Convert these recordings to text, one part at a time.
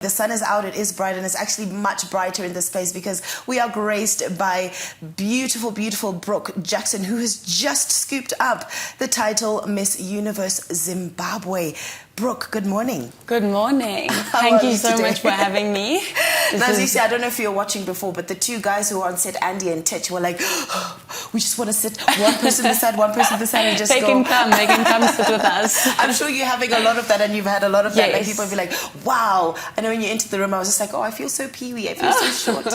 The sun is out, it is bright, and it's actually much brighter in this space because we are graced by beautiful, beautiful Brooke Jackson, who has just scooped up the title Miss Universe Zimbabwe. Brooke, good morning. Good morning. Thank you so much for having me. Marisa, I don't know if you were watching before, but the two guys who were on set, Andy and Titch, were like, oh, we just want to sit one person this side, one person this side, and just They can come sit with us. I'm sure you're having a lot of that, and you've had a lot of that. Yes. Like people will be like, wow. I know when you entered the room, I was just like, oh, I feel so peewee, I feel so short.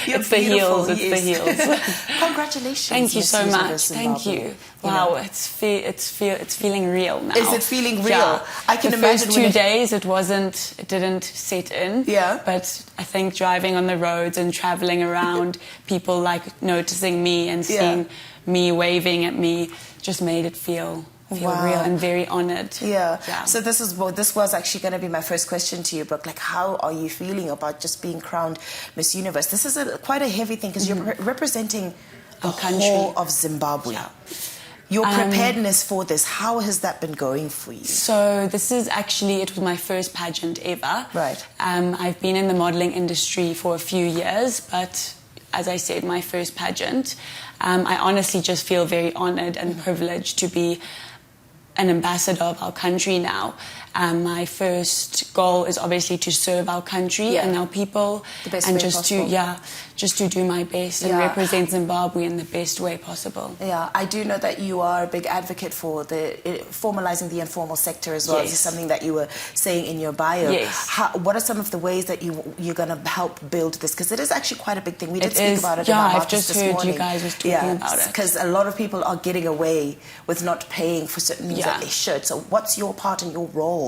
You're it's beautiful. The heels. It's the heels. Congratulations. Thank you Miss so Universe much. Zimbabwe. Thank you. Wow, it's feeling real now. Is it feeling real? Yeah. I can imagine. The first 2 days it didn't set in. Yeah. But I think driving on the roads and traveling around, people like noticing me and seeing me waving at me just made it feel real and very honored. Yeah. So this was actually going to be my first question to you, Brooke. Like, how are you feeling about just being crowned Miss Universe? This is quite a heavy thing because you're representing the whole of Zimbabwe. Yeah. Your preparedness for this, how has that been going for you? So it was my first pageant ever. Right. I've been in the modelling industry for a few years, but as I said, my first pageant. I honestly just feel very honoured and privileged to be an ambassador of our country now. My first goal is obviously to serve our country and our people, and just to do my best and represent Zimbabwe in the best way possible. Yeah, I do know that you are a big advocate for formalizing the informal sector as well. Yes. This is something that you were saying in your bio. Yes. What are some of the ways that you're going to help build this? Because it is actually quite a big thing. We did speak about it in our I've office just this heard morning. you guys was talking about it. Because a lot of people are getting away with not paying for certain things that they should. So what's your part and your role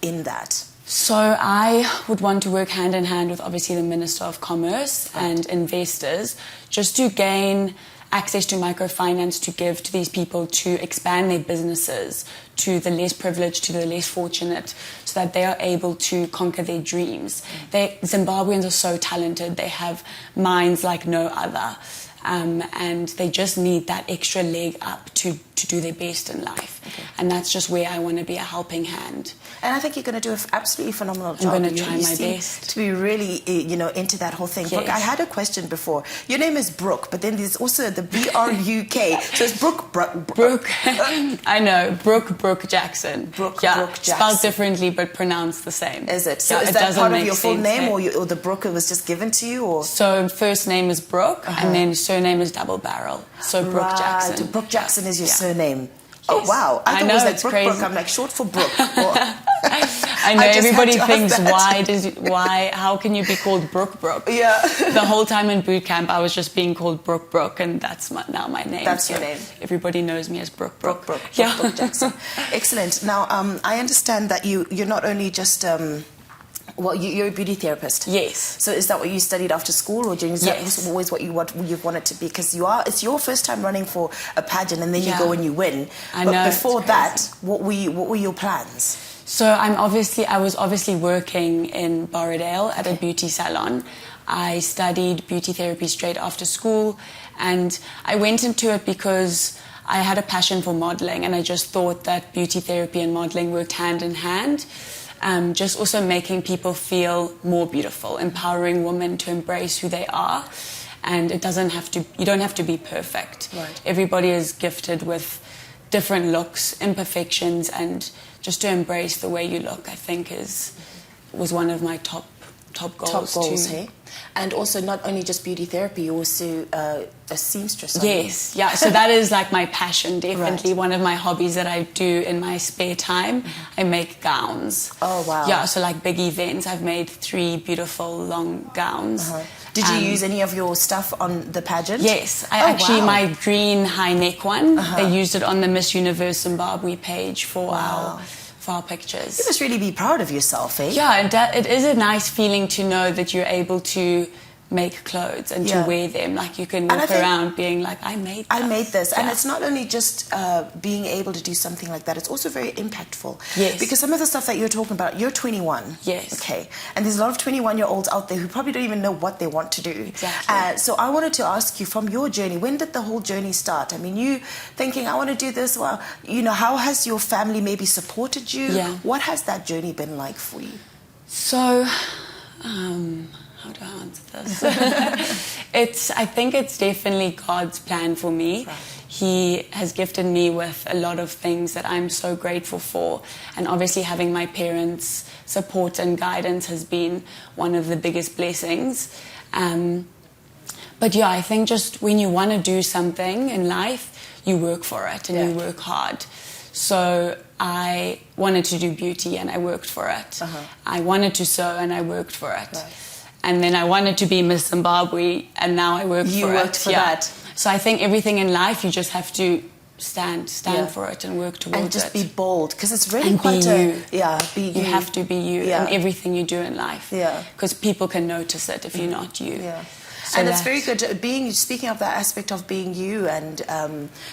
in that? So I would want to work hand in hand with obviously the Minister of Commerce and investors just to gain access to microfinance to give to these people to expand their businesses to the less privileged, to the less fortunate, so that they are able to conquer their dreams. Zimbabweans are so talented. They have minds like no other. And they just need that extra leg up to do their best in life. Okay. And that's just where I want to be a helping hand. And I think you're going to do an absolutely phenomenal job. I'm going to try my best. To be really, into that whole thing. Yes. Brooke, I had a question before. Your name is Brooke, but then there's also the B-R-U-K. So it's Brooke. I know. Brooke Jackson. Brooke Jackson. Spelled differently, but pronounced the same. Is it? So is that part of your full name, or the Brooke was just given to you? Or? So first name is Brooke, and then surname is double barrel. So Brooke Jackson. Brooke Jackson is your surname. Yes. Oh, wow. I thought it was like Brooke, crazy. Brooke. I'm like, short for Brooke. I know, everybody thinks, how can you be called Brooke? Yeah. The whole time in boot camp, I was just being called Brooke, and that's now my name. That's your name. Everybody knows me as Brooke. Brooke Jackson. Excellent. Now, I understand that you're not only just... you're a beauty therapist. Yes. So is that what you studied after school, or is that always what you've wanted to be? Because it's your first time running for a pageant, and then you go and you win. But before that, what were your plans? So I was obviously working in Borrowdale at a beauty salon. I studied beauty therapy straight after school, and I went into it because I had a passion for modeling, and I just thought that beauty therapy and modeling worked hand in hand. Just also making people feel more beautiful, empowering women to embrace who they are. And you don't have to be perfect. Right. Everybody is gifted with different looks, imperfections, and just to embrace the way you look, I think was one of my top goals. Hey? And also not only just beauty therapy, you're also a seamstress. Yes, yeah. So that is like my passion, definitely. One of my hobbies that I do in my spare time. I make gowns. Oh, wow. Yeah, so like big events. I've made 3 beautiful long gowns. Did you use any of your stuff on the pageant? Yes. My green high neck one, they used it on the Miss Universe Zimbabwe page for our pictures. You must really be proud of yourself, eh? Yeah, it is a nice feeling to know that you're able to make clothes and to wear them. Like you can walk around being like, I made this. And it's not only just being able to do something like that, it's also very impactful. Yes. Because some of the stuff that you're talking about, you're 21. Yes. Okay. And there's a lot of 21-year-olds out there who probably don't even know what they want to do. Exactly. So I wanted to ask you, from your journey, when did the whole journey start? I mean, you thinking, I want to do this. Well, how has your family maybe supported you? Yeah. What has that journey been like for you? So does. I think it's definitely God's plan for me. Right. He has gifted me with a lot of things that I'm so grateful for. And obviously having my parents' support and guidance has been one of the biggest blessings. But yeah, I think just when you want to do something in life, you work for it and you work hard. So I wanted to do beauty and I worked for it. I wanted to sew and I worked for it. Right. And then I wanted to be Miss Zimbabwe and now I work for it. You worked for that. So I think everything in life, you just have to stand for it and work towards it. And just be bold, because it's really and quite be you. Be you. You have to be you in everything you do in life. Yeah. Because people can notice it if you're not you. Yeah. So and it's very good speaking of that aspect of being you, and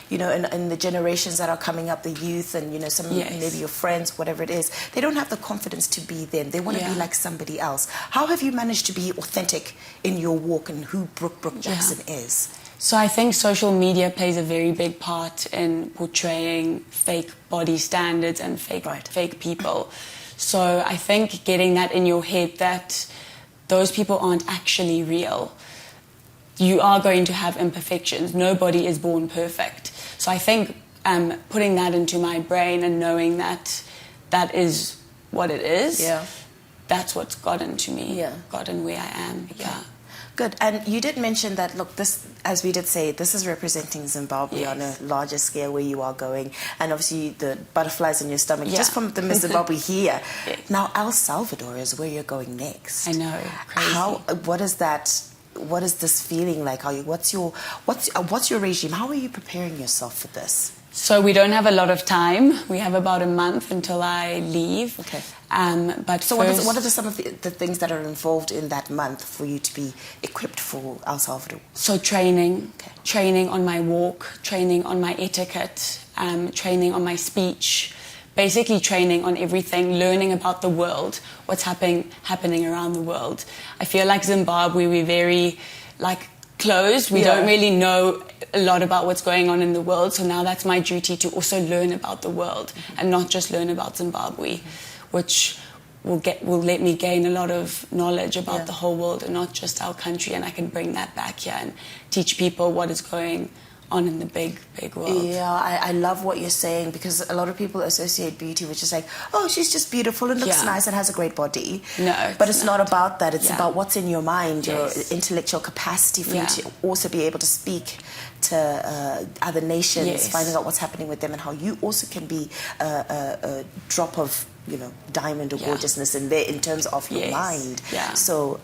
you know, in the generations that are coming up, the youth, and you know, some maybe your friends, whatever it is, they don't have the confidence to be them. They want to be like somebody else. How have you managed to be authentic in your walk and who Brooke Jackson is? So I think social media plays a very big part in portraying fake body standards and fake people. So I think getting that in your head that those people aren't actually real. You are going to have imperfections. Nobody is born perfect. So I think putting that into my brain and knowing that that is what it is, that's what's gotten to me, gotten where I am. Okay. Yeah. Good. And you did mention that, look, this, as we did say, this is representing Zimbabwe on a larger scale where you are going. And obviously the butterflies in your stomach, just from the Miss Zimbabwe here. Now, El Salvador is where you're going next. I know. Crazy. What is this feeling like? What's your regime? How are you preparing yourself for this? So we don't have a lot of time. We have about a month until I leave. Okay. But so what are some of the things that are involved in that month for you to be equipped for El Salvador? So training on my walk, training on my etiquette, training on my speech, basically training on everything, learning about the world, what's happening around the world. I feel like Zimbabwe, we're very closed. We don't really know a lot about what's going on in the world. So now that's my duty to also learn about the world and not just learn about Zimbabwe, which will let me gain a lot of knowledge about the whole world and not just our country. And I can bring that back here and teach people what is going on in the big world. Yeah, I love what you're saying, because a lot of people associate beauty with just like, oh, she's just beautiful and looks nice and has a great body. No, but it's not about that. It's about what's in your mind, your intellectual capacity for you to also be able to speak to other nations, finding out what's happening with them, and how you also can be a drop of, you know, diamond or gorgeousness in there in terms of your mind. Yeah. So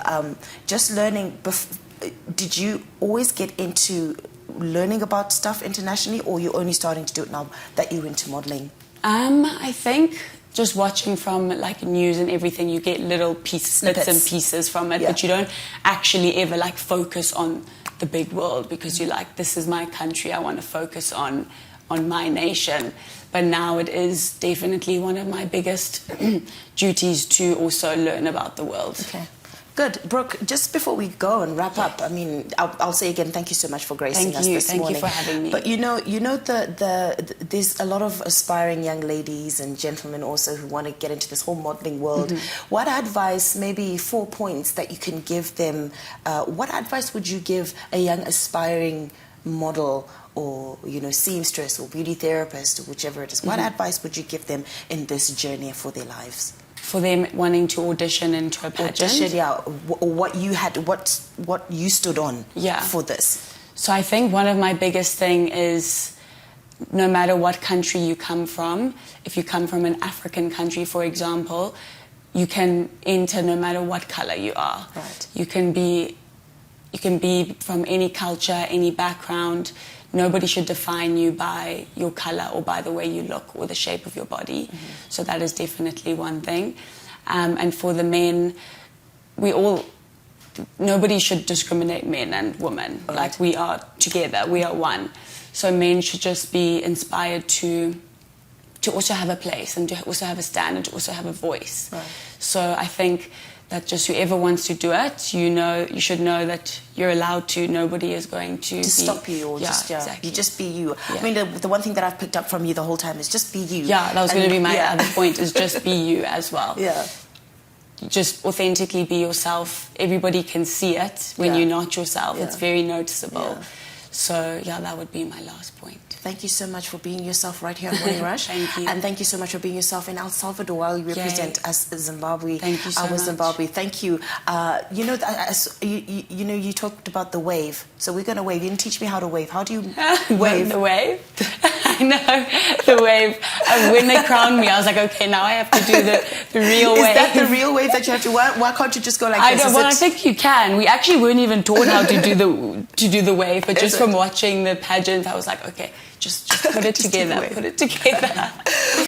just learning. Did you always get into learning about stuff internationally, or you're only starting to do it now that you're into modeling? I think just watching from news and everything, you get little bits and pieces from it, but you don't actually ever focus on the big world, because you're like, this is my country, I want to focus on my nation. But now it is definitely one of my biggest duties to also learn about the world. Okay. Good. Brooke, just before we go and wrap up, I mean, I'll say again, thank you so much for gracing us this morning. Thank you for having me. But you know, there's a lot of aspiring young ladies and gentlemen also who want to get into this whole modeling world. What advice, maybe 4 points that you can give them, what advice would you give a young aspiring model, or, you know, seamstress or beauty therapist, or whichever it is? What advice would you give them in this journey for their lives? For them wanting to audition into a pageant? Or what you stood on for this. So I think one of my biggest thing is, no matter what country you come from, if you come from an African country, for example, you can enter no matter what color you are. Right. You can be from any culture, any background. Nobody should define you by your color or by the way you look or the shape of your body. So that is definitely one thing. And for the men, nobody should discriminate men and women. Right. We are together, we are one. So men should just be inspired to also have a place and to also have a stand and to also have a voice. Right. So I think that just whoever wants to do it, you should know that you're allowed to. Nobody is going to stop you, or exactly. You just be you. Yeah. I mean, the one thing that I've picked up from you the whole time is just be you. Yeah, that was going to be my other point, is just be you as well. Yeah. just authentically be yourself. Everybody can see it when you're not yourself. It's very noticeable. So yeah, that would be my last point. Thank you so much for being yourself right here on Morning Rush. Thank you. And thank you so much for being yourself in El Salvador while you represent us Zimbabwe. Thank you so much. Zimbabwe. Thank you. You talked about the wave. So we're going to wave. You didn't teach me how to wave. How do you wave? The wave? I know, the wave. When they crowned me, I was like, okay, now I have to do the real wave. Is that the real wave that you have to? Why can't you just go like this? I think you can. We actually weren't even taught how to do the wave, but just from watching the pageant, I was like, okay, just put it together. Put it together.